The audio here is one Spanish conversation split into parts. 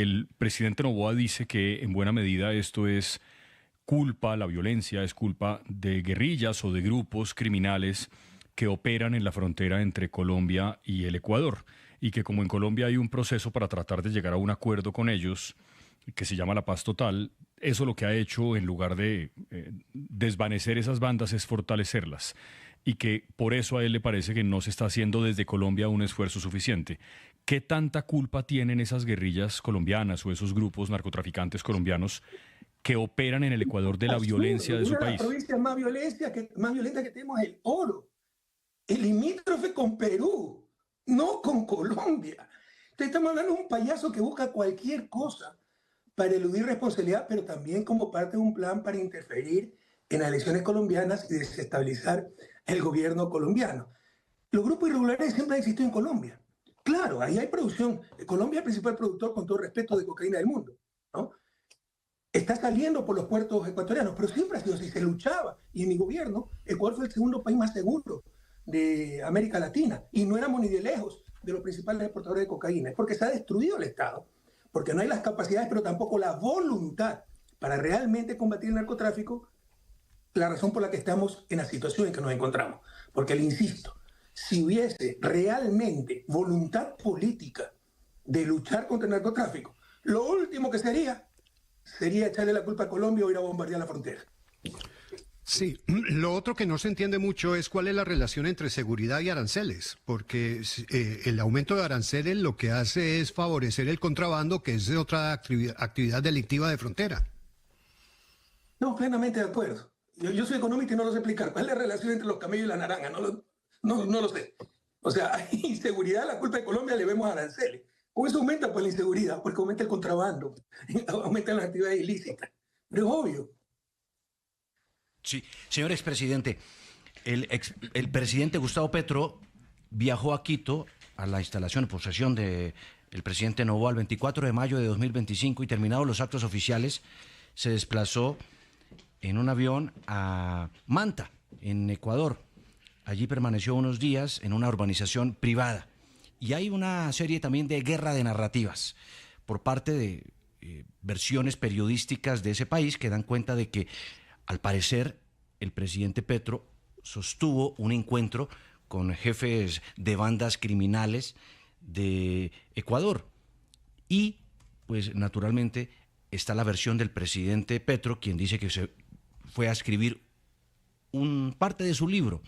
el presidente Noboa dice que en buena medida esto es culpa, la violencia es culpa de guerrillas o de grupos criminales que operan en la frontera entre Colombia y el Ecuador, y que como en Colombia hay un proceso para tratar de llegar a un acuerdo con ellos, que se llama la paz total, eso lo que ha hecho, en lugar de desvanecer esas bandas, es fortalecerlas. Y que por eso a él le parece que no se está haciendo desde Colombia un esfuerzo suficiente. ¿Qué tanta culpa tienen esas guerrillas colombianas o esos grupos narcotraficantes colombianos que operan en el Ecuador de la violencia de su Una de las país? provincias más violentas que tenemos es el Oro, el limítrofe con Perú, no con Colombia. Entonces estamos hablando de un payaso que busca cualquier cosa para eludir responsabilidad, pero también como parte de un plan para interferir en las elecciones colombianas y desestabilizar el gobierno colombiano. Los grupos irregulares siempre han existido en Colombia. Claro, ahí hay producción. Colombia es el principal productor, con todo respeto, de cocaína del mundo, ¿no? Está saliendo por los puertos ecuatorianos, pero siempre ha sido así, se luchaba. Y en mi gobierno, Ecuador fue el segundo país más seguro de América Latina. Y no éramos ni de lejos de los principales exportadores de cocaína. Es porque se ha destruido el Estado, porque no hay las capacidades, pero tampoco la voluntad para realmente combatir el narcotráfico, la razón por la que estamos en la situación en que nos encontramos. Porque le insisto, si hubiese realmente voluntad política de luchar contra el narcotráfico, lo último que sería echarle la culpa a Colombia o ir a bombardear la frontera. Sí, lo otro que no se entiende mucho es cuál es la relación entre seguridad y aranceles, porque el aumento de aranceles lo que hace es favorecer el contrabando, que es otra actividad delictiva de frontera. No, plenamente de acuerdo. Yo soy economista y no lo sé explicar. ¿Cuál es la relación entre los camellos y la naranja? No lo sé. O sea, hay inseguridad, la culpa de Colombia le vemos a aranceles. Con eso aumenta pues la inseguridad, porque aumenta el contrabando, aumentan las actividades ilícitas. Pero es obvio. Sí, señor expresidente, el presidente Gustavo Petro viajó a Quito a la instalación, posesión del presidente Noboa el 24 de mayo de 2025 y terminados los actos oficiales se desplazó en un avión a Manta, en Ecuador. Allí permaneció unos días en una urbanización privada. Y hay una serie también de guerra de narrativas por parte de versiones periodísticas de ese país que dan cuenta de que, al parecer, el presidente Petro sostuvo un encuentro con jefes de bandas criminales de Ecuador. Y, pues, naturalmente, está la versión del presidente Petro, quien dice que se fue a escribir parte de su libro.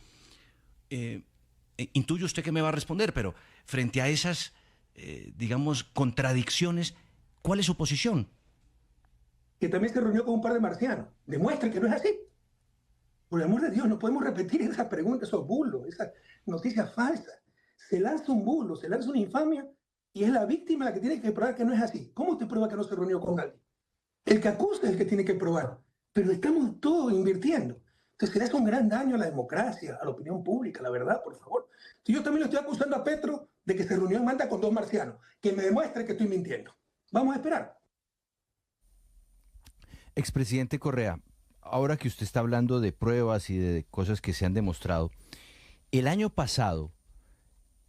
Intuye usted que me va a responder, pero frente a esas, digamos, contradicciones, ¿cuál es su posición? Que también se reunió con un par de marcianos. Demuestra que no es así. Por el amor de Dios, no podemos repetir esas preguntas, esos bulos, esas noticias falsas. Se lanza un bulo, se lanza una infamia y es la víctima la que tiene que probar que no es así. ¿Cómo usted prueba que no se reunió con alguien? El que acusa es el que tiene que probar. Pero estamos todos invirtiendo. Entonces, le hace un gran daño a la democracia, a la opinión pública, la verdad, por favor. Yo también le estoy acusando a Petro de que se reunió en Manta con 2 marcianos. Que me demuestre que estoy mintiendo. Vamos a esperar. Expresidente Correa, ahora que usted está hablando de pruebas y de cosas que se han demostrado, el año pasado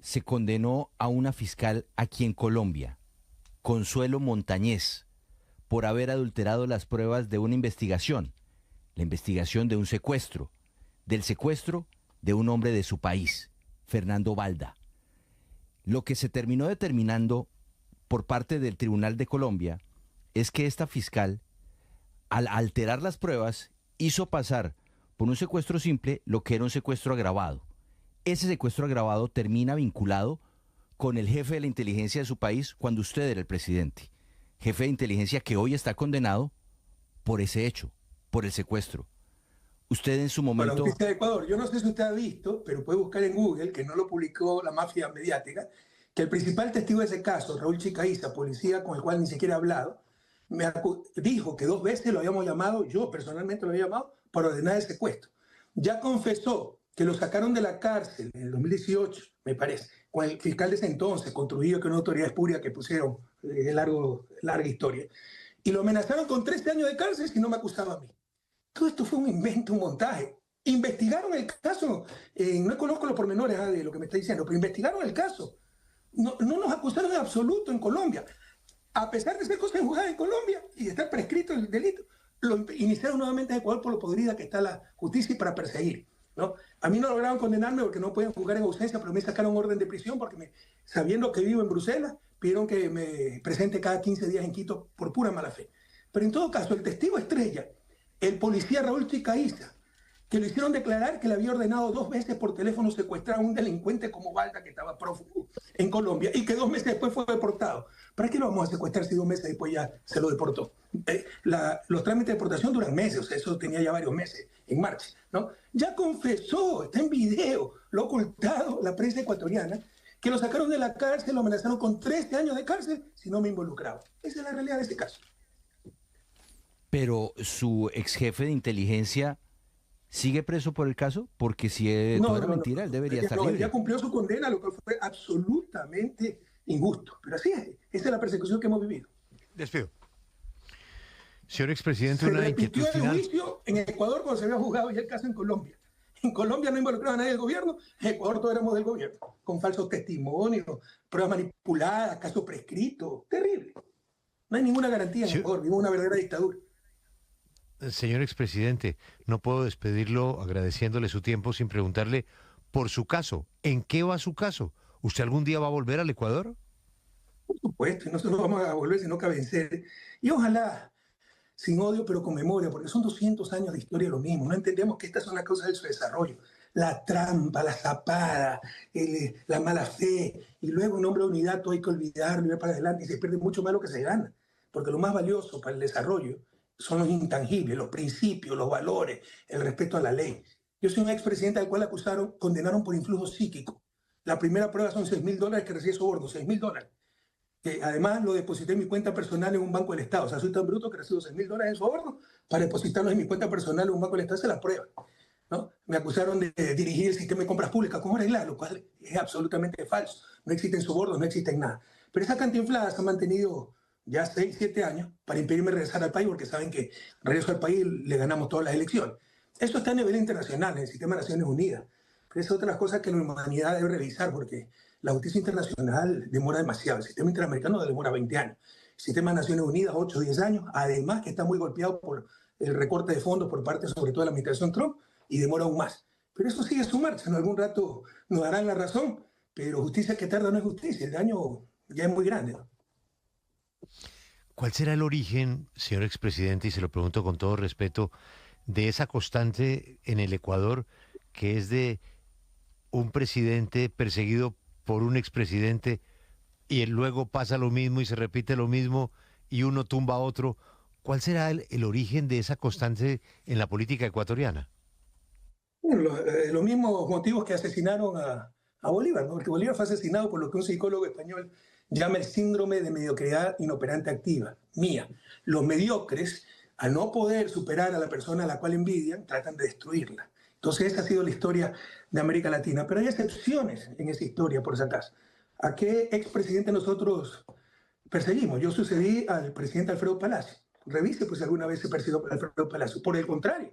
se condenó a una fiscal aquí en Colombia, Consuelo Montañez, por haber adulterado las pruebas de una investigación, la investigación de un secuestro, del secuestro de un hombre de su país, Fernando Balda. Lo que se terminó determinando por parte del Tribunal de Colombia es que esta fiscal, al alterar las pruebas, hizo pasar por un secuestro simple lo que era un secuestro agravado. Ese secuestro agravado termina vinculado con el jefe de la inteligencia de su país cuando usted era el presidente. Jefe de inteligencia que hoy está condenado por ese hecho, por el secuestro. Usted en su momento... Para la justicia de Ecuador, yo no sé si usted ha visto, pero puede buscar en Google, que no lo publicó la mafia mediática, que el principal testigo de ese caso, Raúl Chicaiza, policía con el cual ni siquiera he hablado, dijo que 2 veces lo habíamos llamado, yo personalmente lo había llamado, para ordenar el secuestro. Ya confesó que lo sacaron de la cárcel en el 2018, me parece, con el fiscal de ese entonces, con Trujillo, que es una autoridad espuria que pusieron larga historia. Y lo amenazaron con 13 años de cárcel si no me acusaba a mí. Todo esto fue un invento, un montaje. Investigaron el caso, no conozco los pormenores de lo que me está diciendo, pero investigaron el caso. No nos acusaron en absoluto en Colombia. a pesar de ser cosa juzgada en Colombia y de estar prescrito el delito, lo iniciaron nuevamente en Ecuador por lo podrida que está la justicia y para perseguir, ¿no? A mí no lograron condenarme porque no pueden juzgar en ausencia, pero me sacaron orden de prisión porque sabiendo que vivo en Bruselas, pidieron que me presente cada 15 días en Quito por pura mala fe. Pero en todo caso, el testigo estrella, el policía Raúl Chicaiza, que lo hicieron declarar que le había ordenado 2 veces por teléfono secuestrar a un delincuente como Balda que estaba prófugo en Colombia y que 2 meses después fue deportado. ¿Para qué lo vamos a secuestrar si 2 meses después ya se lo deportó? Los trámites de deportación duran meses, o sea, eso tenía ya varios meses en marcha, ¿no? Ya confesó, está en video, lo ha ocultado la prensa ecuatoriana, que lo sacaron de la cárcel, lo amenazaron con 13 años de cárcel si no me involucraba. Esa es la realidad de este caso. Pero su ex jefe de inteligencia sigue preso por el caso, porque si todo era mentira, él debería estar libre. Ya cumplió su condena, lo que fue absolutamente injusto. Pero así es, esa es la persecución que hemos vivido. Despido. Señor expresidente, Se una repitió inquietud el final. juicio en Ecuador cuando se había juzgado ya el caso en Colombia. En Colombia no involucraba a nadie del gobierno, en Ecuador todos éramos del gobierno, con falsos testimonios, pruebas manipuladas, casos prescritos. Terrible. No hay ninguna garantía en Ecuador, vivimos una verdadera dictadura. Señor expresidente, no puedo despedirlo agradeciéndole su tiempo sin preguntarle por su caso. ¿En qué va su caso? ¿Usted algún día va a volver al Ecuador? Por supuesto, y no solo vamos a volver, sino que a vencer. Y ojalá, sin odio, pero con memoria, porque son 200 años de historia lo mismo. No entendemos que estas son las causas de su desarrollo. La trampa, la zapada, la mala fe, y luego en nombre de unidad todo hay que olvidarlo y ver para adelante, y se pierde mucho más lo que se gana. Porque lo más valioso para el desarrollo son los intangibles, los principios, los valores, el respeto a la ley. Yo soy un expresidente al cual acusaron, condenaron por influjo psíquico. La primera prueba son $6.000 que recibí soborno, $6.000. Que además lo deposité en mi cuenta personal en un banco del Estado. O sea, soy tan bruto que recibo $6.000 en soborno para depositarlos en mi cuenta personal en un banco del Estado. Esa es la prueba, ¿no? Me acusaron de dirigir el sistema de compras públicas. ¿Cómo arreglar? Lo cual es absolutamente falso. No existen sobornos, no existen nada. Pero esa cantinflada se ha mantenido ya 6, 7 años para impedirme regresar al país porque saben que regreso al país le ganamos todas las elecciones. Eso está a nivel internacional, en el sistema de Naciones Unidas. Pero es otra cosa que la humanidad debe revisar porque la justicia internacional demora demasiado. El sistema interamericano demora 20 años. El sistema de Naciones Unidas, 8 o 10 años. Además que está muy golpeado por el recorte de fondos por parte sobre todo de la administración Trump y demora aún más. Pero eso sigue su marcha. En algún rato nos darán la razón, pero justicia que tarda no es justicia. El daño ya es muy grande, ¿no? ¿Cuál será el origen, señor expresidente, y se lo pregunto con todo respeto, de esa constante en el Ecuador que es de un presidente perseguido por un expresidente y luego pasa lo mismo y se repite lo mismo y uno tumba a otro? ¿Cuál será el origen de esa constante en la política ecuatoriana? Bueno, los mismos motivos que asesinaron a Bolívar, ¿no? Porque Bolívar fue asesinado por lo que un psicólogo español llama el síndrome de mediocridad inoperante activa, MIA. Los mediocres, al no poder superar a la persona a la cual envidian, tratan de destruirla. Entonces esa ha sido la historia de América Latina. Pero hay excepciones en esa historia, por si acaso. ¿A qué expresidente nosotros perseguimos? Yo sucedí al presidente Alfredo Palacio. Revise pues alguna vez se persiguió por Alfredo Palacio. Por el contrario,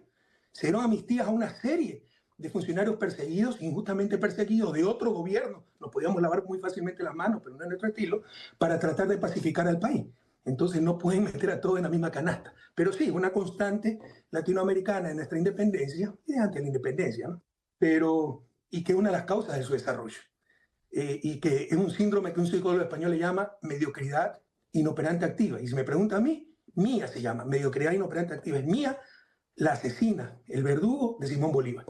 se dieron amnistías a una serie de funcionarios perseguidos, injustamente perseguidos, de otro gobierno. Nos podíamos lavar muy fácilmente las manos, pero no es nuestro estilo, para tratar de pacificar al país. Entonces no pueden meter a todos en la misma canasta. Pero sí, una constante latinoamericana de nuestra independencia y de antes de la independencia, ¿no? Pero, y que es una de las causas de su desarrollo. Y que es un síndrome que un psicólogo español le llama mediocridad inoperante activa. Y si me pregunta a mí, MIA se llama, mediocridad inoperante activa. Es MIA, la asesina, el verdugo de Simón Bolívar.